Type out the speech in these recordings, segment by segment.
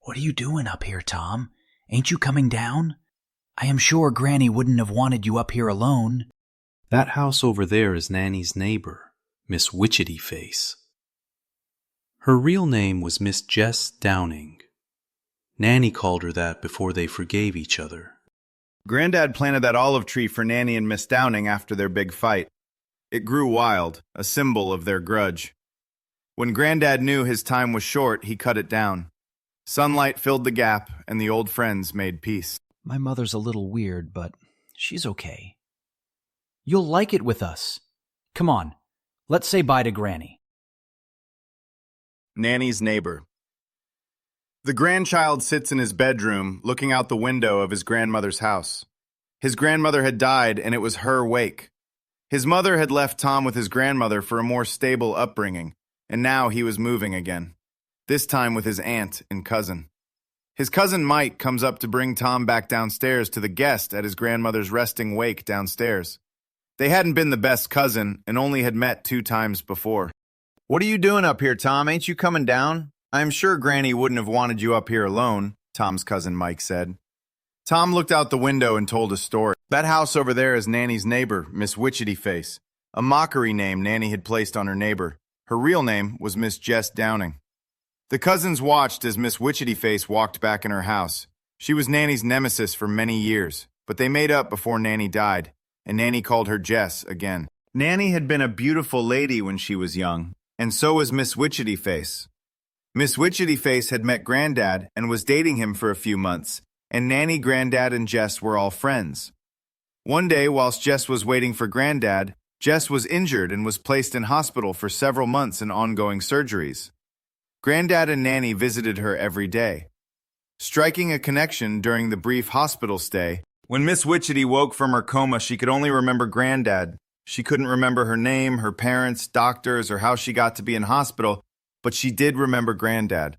What are you doing up here, Tom? Ain't you coming down? I am sure Granny wouldn't have wanted you up here alone. That house over there is Nanny's neighbor, Miss Witchetty Face. Her real name was Miss Jess Downing. Nanny called her that before they forgave each other. Granddad planted that olive tree for Nanny and Miss Downing after their big fight. It grew wild, a symbol of their grudge. When Granddad knew his time was short, he cut it down. Sunlight filled the gap, and the old friends made peace. My mother's a little weird, but she's okay. You'll like it with us. Come on, let's say bye to Granny. Nanny's Neighbor. The grandchild sits in his bedroom, looking out the window of his grandmother's house. His grandmother had died, and it was her wake. His mother had left Tom with his grandmother for a more stable upbringing, and now he was moving again, this time with his aunt and cousin. His cousin Mike comes up to bring Tom back downstairs to the guest at his grandmother's resting wake downstairs. They hadn't been the best cousin and only had met 2 times before. "What are you doing up here, Tom? Ain't you coming down? I'm sure Granny wouldn't have wanted you up here alone," Tom's cousin Mike said. Tom looked out the window and told a story. That house over there is Nanny's neighbor, Miss Witchetty Face, a mockery name Nanny had placed on her neighbor. Her real name was Miss Jess Downing. The cousins watched as Miss Witchetty Face walked back in her house. She was Nanny's nemesis for many years, but they made up before Nanny died, and Nanny called her Jess again. Nanny had been a beautiful lady when she was young, and so was Miss Witchetty Face. Miss Witchetty Face had met Granddad and was dating him for a few months, and Nanny, Granddad, and Jess were all friends. One day, whilst Jess was waiting for Granddad, Jess was injured and was placed in hospital for several months in ongoing surgeries. Granddad and Nanny visited her every day, striking a connection during the brief hospital stay. When Miss Witchetty woke from her coma, she could only remember Granddad. She couldn't remember her name, her parents, doctors, or how she got to be in hospital, but she did remember Granddad.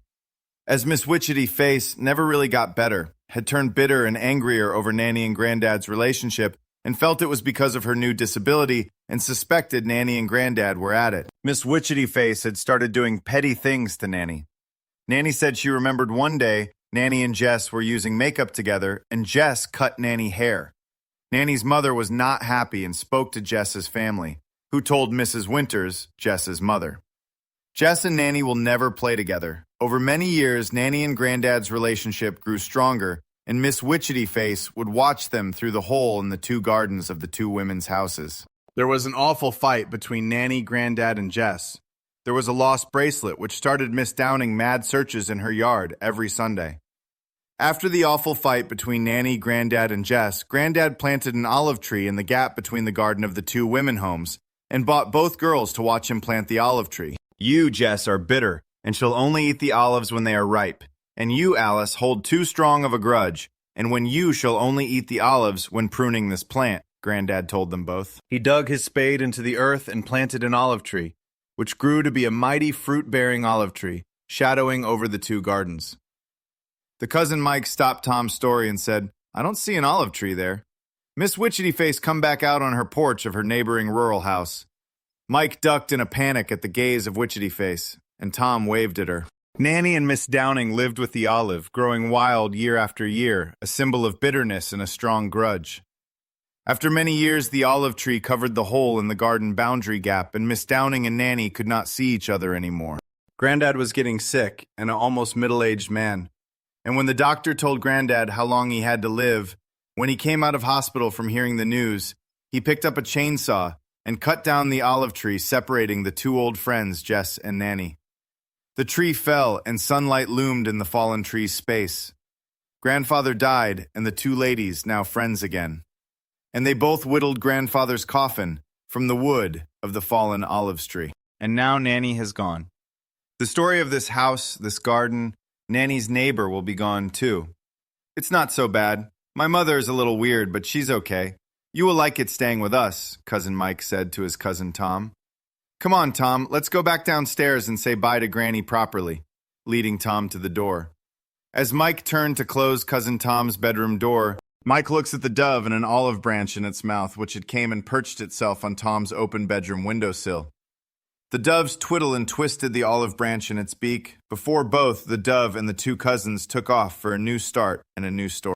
As Miss Witchetty Face never really got better, had turned bitter and angrier over Nanny and Granddad's relationship, and felt it was because of her new disability, and suspected Nanny and Granddad were at it. Miss Witchetty Face had started doing petty things to Nanny. Nanny said she remembered one day Nanny and Jess were using makeup together, and Jess cut Nanny hair. Nanny's mother was not happy and spoke to Jess's family, who told Mrs. Winters, Jess's mother. Jess and Nanny will never play together. Over many years, Nanny and Granddad's relationship grew stronger, and Miss Witchetty Face would watch them through the hole in the 2 gardens of the 2 women's houses. There was an awful fight between Nanny, Granddad, and Jess. There was a lost bracelet, which started Miss Downing mad searches in her yard every Sunday. After the awful fight between Nanny, Granddad, and Jess, Granddad planted an olive tree in the gap between the garden of the 2 women homes, and bought both girls to watch him plant the olive tree. "You, Jess, are bitter, and shall only eat the olives when they are ripe. And you, Alice, hold too strong of a grudge, and when you shall only eat the olives when pruning this plant," Granddad told them both. He dug his spade into the earth and planted an olive tree, which grew to be a mighty fruit-bearing olive tree, shadowing over the 2 gardens. The cousin Mike stopped Tom's story and said, "I don't see an olive tree there." Miss Witchetty Face come back out on her porch of her neighboring rural house. Mike ducked in a panic at the gaze of Witchetty Face, and Tom waved at her. Nanny and Miss Downing lived with the olive, growing wild year after year, a symbol of bitterness and a strong grudge. After many years, the olive tree covered the hole in the garden boundary gap, and Miss Downing and Nanny could not see each other anymore. Granddad was getting sick, and an almost middle-aged man. And when the doctor told Granddad how long he had to live, when he came out of hospital from hearing the news, he picked up a chainsaw and cut down the olive tree separating the 2 old friends, Jess and Nanny. The tree fell, and sunlight loomed in the fallen tree's space. Grandfather died, and the 2 ladies, now friends again. And they both whittled Grandfather's coffin from the wood of the fallen olive tree. And now Nanny has gone. The story of this house, this garden, Nanny's neighbor will be gone too. It's not so bad. My mother is a little weird, but she's okay. You will like it staying with us, Cousin Mike said to his cousin Tom. "Come on, Tom, let's go back downstairs and say bye to Granny properly," leading Tom to the door. As Mike turned to close Cousin Tom's bedroom door, Mike looks at the dove and an olive branch in its mouth, which had came and perched itself on Tom's open bedroom windowsill. The doves twiddled and twisted the olive branch in its beak before both the dove and the two cousins took off for a new start and a new story.